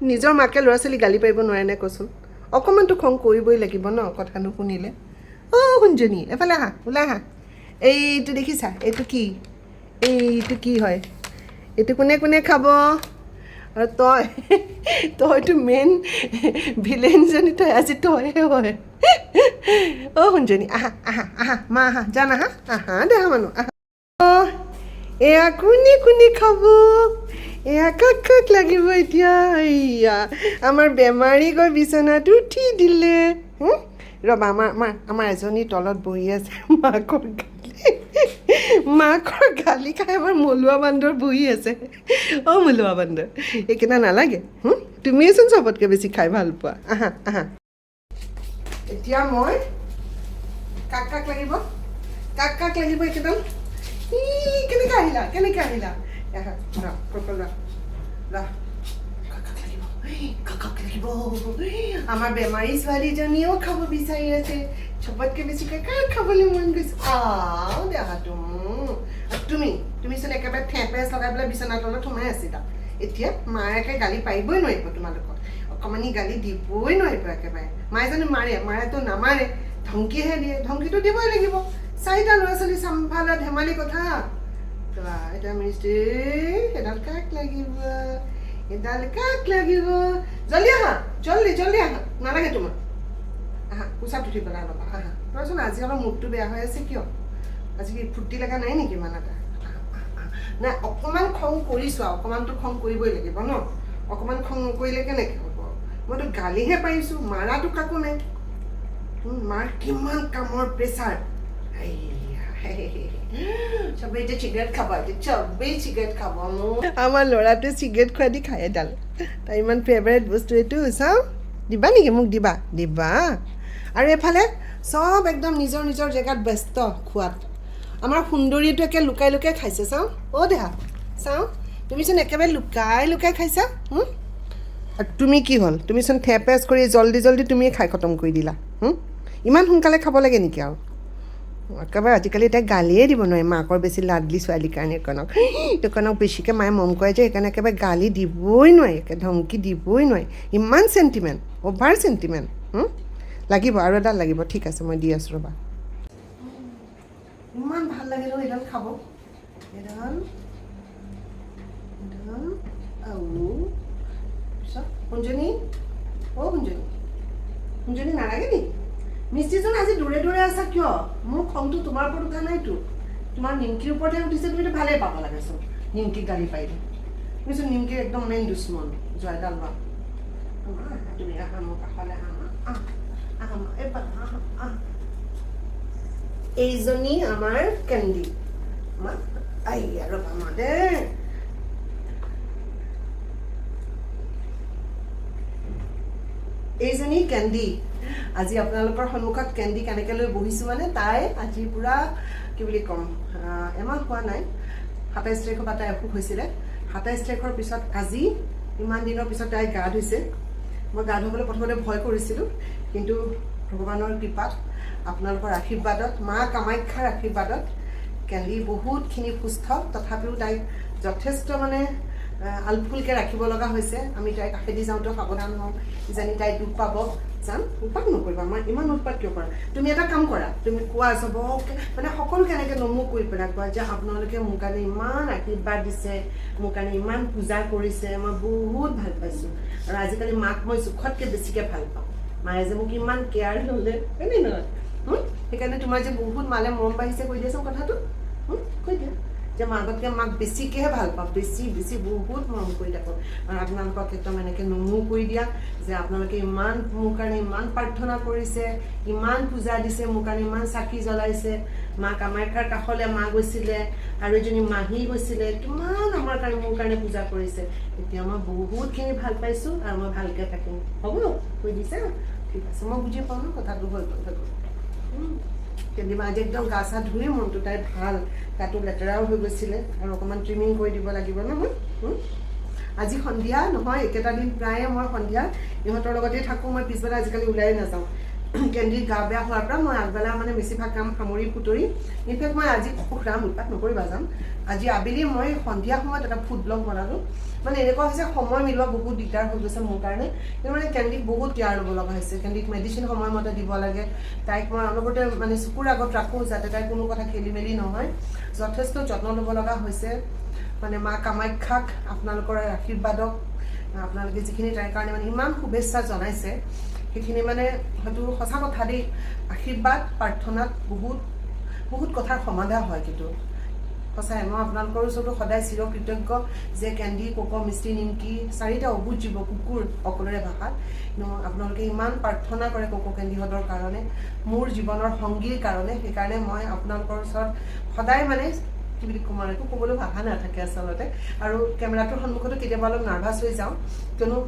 নিজৰ মাকে ল'ৰা ছোৱালী গালি পাৰিব নোৱাৰে নে কচোন অকণমানতো খং কৰিবই লাগিব ন কথা নুশুনিলে শুনজনী এফালে আহা ওলাই আহা এইটো দেখিছা এইটো কি হয় এইটো কোনে কোনে খাব আৰু তইতো মেইন ভিলেইনজনী তই আজি তইহে হয় শুনজনী আহা আহা আহা মা আহা জান আহা আহা দেহা মানুহ আহা এয়া কোনে খাব এয়া কাক লাগিব এতিয়া এয়া আমাৰ বেমাৰী গৈ বিচনাত উঠি দিলে ৰ'বা আমাৰ এজনী তলত বহি আছে মাকৰ গালি খাই আমাৰ মলুৱা বান্দৰ বহি আছে মলুৱা বান্দৰ এইকেইটা নালাগে তুমিয়েচোন চবতকৈ বেছি খাই ভাল পোৱা আহা আহা এতিয়া মই কাক লাগিব এইকেইডাল কেনেকৈ আহিলা আমাৰ বেমাৰী ছোৱালীজনীও খাব বিচাৰি আছে চবতকৈ বেছিকৈ কাক খাবলৈ মন গৈছে দেহাটো তুমিচোন একেবাৰে ঠেপেচ লগাই পেলাই বিচনা তলত সোমাই আছিলা এতিয়া মায়েকে গালি পাৰিবই নোৱাৰিব তোমালোকক অকণমানি গালি দিবই নোৱাৰিব একেবাৰে মায়ে জানো মাৰেতো নামাৰে ধমকিহে দিয়ে ধমকিটো দিবই লাগিব 4টা ল'ৰা ছোৱালী চম্ভালা ধেমালি কথা এটা মিষ্টি এডাল কাক লাগিব জলদি আহা জলদি আহা নালাগে তোমাৰ আহা কোচাত উঠি পেলাই ল'বা আহা তোমাৰচোন আজি অলপ মুডটো বেয়া হৈ আছে কিয় আজি কি ফূৰ্তি লগা নাই নেকি ইমান এটা নাই অকণমান খং কৰিছোঁ আৰু অকণমানতো খং কৰিবই লাগিব ন অকণমান খং নকৰিলে কেনেকৈ হ'ব মইতো গালিহে পাৰিছোঁ মাৰাটো কাকো নাই মাৰ কিমান কামৰ প্ৰেছাৰ চবেই এতিয়া চিগাৰেট খাব চবেই চিগাৰেট খাব আমাৰ ল'ৰাটোৱে চিগাৰেট খোৱা দি খাই এডাল তাই ইমান ফেভাৰেট বস্তু এইটো চাওঁ দিবা নেকি মোক দিবা আৰু এফালে চব একদম নিজৰ জেগাত ব্যস্ত খোৱাত আমাৰ সুন্দৰীটো একে লুকাই খাইছে চাওঁ দেহা চাওঁ তুমিচোন একেবাৰে লুকাই খাইছা আৰু তুমি কি হ'ল তুমিচোন থেপেচ কৰি জল্দি তুমিয়ে খাই খতম কৰি দিলা ইমান সোনকালে খাব লাগে নেকি আৰু একেবাৰে আজিকালি তাইক গালিয়ে দিব নোৱাৰে মাকৰ বেছি লাডলি ছোৱালীৰ কাৰণে এইকণক বেছিকৈ মায়ে মম কৰে যে সেইকাৰণে একেবাৰে গালি দিবই নোৱাৰি একে ধমকি দিবই নোৱাৰি ইমান চেণ্টিমেণ্ট অভাৰ চেণ্টিমেণ্ট লাগিব আৰু এডাল লাগিব ঠিক আছে মই দি আছোঁ ৰ'বা ইমান ভাল লাগে ন এডাল খাব এডাল পিছত শুনজনী নালাগে নেকি মিষ্টিজন আজি দূৰে আছা কিয় মোৰ খংটো তোমাৰ ওপৰত উঠা নাইতো তোমাৰ নিমকিৰ ওপৰতহে উঠিছে তুমিতো ভালেই পাব লাগেচোন নিমকিক গালি পাৰিলে তুমিচোন নিমকিৰ একদম মেইন দুশ্মন জয়ডাল বা তুমি আহা মোৰ কাষলৈ এইজনী আমাৰ কেণ্ডি ৰ'বা মা দেই এইজনী কেণ্ডি আজি আপোনালোকৰ সন্মুখত কেণ্ডি কেনেকৈ লৈ বহিছোঁ মানে তাই আজি পূৰা কি বুলি ক'ম এমাহ হোৱা নাই 27 তাৰিখৰ পৰা তাই অসুখ হৈছিলে 27 তাৰিখৰ পিছত আজি ইমান দিনৰ পিছত তাই গা ধুইছে মই গা ধুবলৈ প্ৰথমতে ভয় কৰিছিলোঁ কিন্তু ভগৱানৰ কৃপাত আপোনালোকৰ আশীৰ্বাদত মা কামাখ্যাৰ আশীৰ্বাদত কেণ্ডি বহুতখিনি সুস্থ তথাপিও তাইক যথেষ্ট মানে আলফুলকৈ ৰাখিব লগা হৈছে আমি তাইৰ কাষেদি যাওঁতেও সাৱধান হওঁ কিজানি তাই দুখ পাব যাম উৎপাত নকৰিবা আমাৰ ইমান উৎপাত কিয় কৰা তুমি এটা কাম কৰা তুমি কোৱা চবকে মানে সকলো কেনেকৈ নমুক কৰি পেলাই কোৱা যে আপোনালোকে মোৰ কাৰণে ইমান আশীৰ্বাদ দিছে মোৰ কাৰণে ইমান পূজা কৰিছে মই বহুত ভাল পাইছোঁ আৰু আজিকালি মাক মই জোখতকৈ বেছিকৈ ভাল পাওঁ মায়ে যে মোক ইমান কেয়াৰ ল'লে হয়নে নহয় সেইকাৰণে তোমাৰ যে বহুত মালে মৰম বাঢ়িছে কৈ দিয়াচোন কথাটো কৈ দিয়া যে মাকতকৈ মাক বেছিকৈহে ভাল পাওঁ বেছি বহুত মৰম কৰি থাকোঁ আৰু আপোনালোকক একদম এনেকৈ নমো কৰি দিয়া যে আপোনালোকে ইমান মোৰ কাৰণে ইমান প্ৰাৰ্থনা কৰিছে ইমান পূজা দিছে মোৰ কাৰণে ইমান চাকি জ্বলাইছে মা কামাখ্যাৰ কাষলৈ মা গৈছিলে আৰু এজনী মাহী গৈছিলে কিমান আমাৰ কাৰণে মোৰ কাৰণে পূজা কৰিছে এতিয়া মই বহুতখিনি ভাল পাইছোঁ আৰু মই ভালকৈ থাকিম হ'ব কৈ দিছে ঠিক আছে মই বুজি পাওঁ ন কথাটো হৈ গ'ল কেতিয়াবা আজি একদম গা চা ধুই মনটো তাই ভাল গাটো লেতেৰাও হৈ গৈছিলে আৰু অকণমান ট্ৰিমিং কৰি দিব লাগিব ন মই আজি সন্ধিয়া নহয় একেটা দিন প্ৰায়ে মই সন্ধিয়া ইহঁতৰ লগতেই থাকোঁ মই পিছবেলা আজিকালি ওলাই নাযাওঁ কেন্দিৰ গা বেয়া হোৱাৰ পৰা মই আগবেলা মানে বেছিভাগ কাম সামৰি পুতৰি ইনফেক্ট মই আজি খুৰাম উৎপাত নকৰিবা যাম আজি আবেলি মই সন্ধিয়া সময়ত এটা ফুড ব্লগ বনালোঁ মানে এনেকুৱা হৈছে সময় মিলোৱা বহুত দিগদাৰ হৈ গৈছে মোৰ কাৰণে কিন্তু মানে কেন্দিক বহুত কেয়াৰ ল'ব লগা হৈছে কেন্দিক মেডিচিন সময়মতে দিব লাগে তাইক মই অনবৰতে মানে চকুৰ আগত ৰাখোঁ যাতে তাইৰ কোনো কথা খেলি মেলি নহয় যথেষ্ট যত্ন ল'ব লগা হৈছে মানে মা কামাখ্যাক আপোনালোকৰ আশীৰ্বাদক আপোনালোকে যিখিনি তাইৰ কাৰণে মানে ইমান শুভেচ্ছা জনাইছে সেইখিনি মানে হয়তো সঁচা কথা দেই আশীৰ্বাদ প্ৰাৰ্থনাত বহুত বহুত কথাৰ সমাধান হয় কিন্তু সঁচাই মই আপোনালোকৰ ওচৰতো সদায় চিৰকৃতজ্ঞ যে কেন্দি কক মিষ্টি নিমকি 4টা অবুজ জীৱ কুকুৰ সকলোৰে ভাষাত আপোনালোকে ইমান প্ৰাৰ্থনা কৰে কক কেন্দিহঁতৰ কাৰণে মোৰ জীৱনৰ সংগীৰ কাৰণে সেইকাৰণে মই আপোনালোকৰ ওচৰত সদায় মানে কি বুলি ক'ম আৰু একো ক'বলৈ ভাষা নাথাকে আচলতে আৰু কেমেৰাটোৰ সন্মুখতো কেতিয়াবা অলপ নাৰ্ভাছ হৈ যাওঁ কিয়নো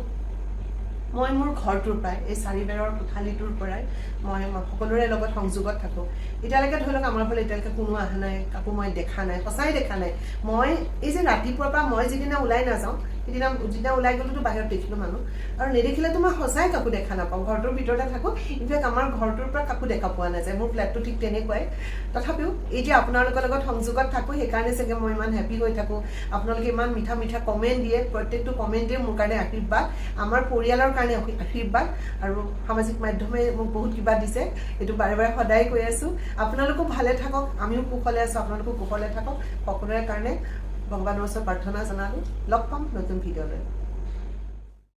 মই মোৰ ঘৰটোৰ পৰাই এই 4 বেৰৰ কোঠালিটোৰ পৰাই মই সকলোৰে লগত সংযোগত থাকোঁ এতিয়ালৈকে ধৰি লওক আমাৰ ফালে এতিয়ালৈকে কোনো অহা নাই কাকো মই দেখা নাই সঁচাই দেখা নাই মই এই যে ৰাতিপুৱাৰ পৰা মই যিদিনা ওলাই নাযাওঁ সেইদিনা যিদিনা ওলাই গ'লোতো বাহিৰত দেখিলোঁ মানুহ আৰু নেদেখিলেতো মই সঁচাই কাকো দেখা নাপাওঁ ঘৰটোৰ ভিতৰতে থাকোঁ ইনফেক্ট আমাৰ ঘৰটোৰ পৰা কাকো দেখা পোৱা নাযায় মোৰ ফ্লেটটো ঠিক তেনেকুৱাই তথাপিও এই যে আপোনালোকৰ লগত সংযোগত থাকোঁ সেইকাৰণে চাগে মই ইমান হেপী হৈ থাকোঁ আপোনালোকে ইমান মিঠা মিঠা কমেণ্ট দিয়ে প্ৰত্যেকটো কমেণ্টে মোৰ কাৰণে আশীৰ্বাদ আমাৰ পৰিয়ালৰ কাৰণে আশীৰ্বাদ আৰু সামাজিক মাধ্যমে মোক বহুত কিবা দিছে এইটো বাৰে বাৰে সদায় কৈ আছোঁ আপোনালোকো ভালে থাকক আমিও কুশলে আছোঁ আপোনালোকো কুশলে থাকক সকলোৰে কাৰণে ভগৱানৰ ওচৰত প্ৰাৰ্থনা জনালোঁ লগ পাম নতুন ভিডিঅ'লৈ